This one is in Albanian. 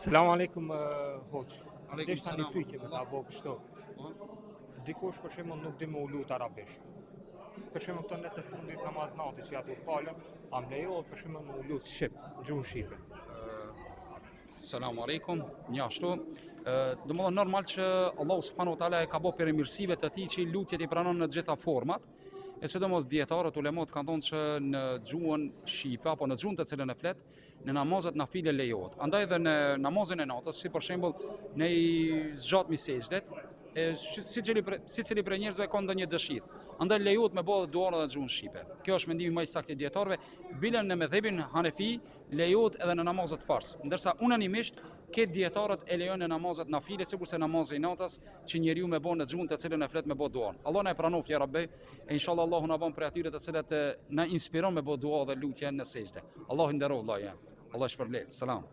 Selam aleikum hoq. Aleikum Desh tani selam. pyetje me ta bo kështu. Dikush për shembull nuk di me u lut arabisht. Për shembull këto net e fundit namaznati që ja tu falën, a më lejohet për shembull me u lut shqip, gjuhën shqipe. Selamu alaikum, një ashtu. Do më normal që Allahu subhanahu wa taala e ka bërë për mirësive të tij që lutjet i pranon në të gjitha format. E sidomos dietarët ulemat kanë thonë që në gjuhën shqipe apo në gjuhën të cilën e flet, në namazet nafile lejohet. Andaj edhe në namazin e natës, si për shembull, ne i zgjatmi sejdët, secili prej njerëzve ka ndonjë dëshirë. Andaj lejohet me bëu duar në gjuhën shqipe. Kjo është mendimi më i saktë i dietarëve, bilen në medhebin Hanefi lejohet edhe në namazet fars, ndërsa unanimisht këtë dietarët e lejojnë në namazet nafile, sikurse namazi i natës që njeriu me bën në gjuhën të cilën e flet me bëu duar. Allah na e pranoft ya Rabbi, e inshallah Allahu na bën për atyre të cilët na inspiron me bëu dua dhe lutje në sejdë. Allahu nderoj vëllai. Allah shpërblet. Selam.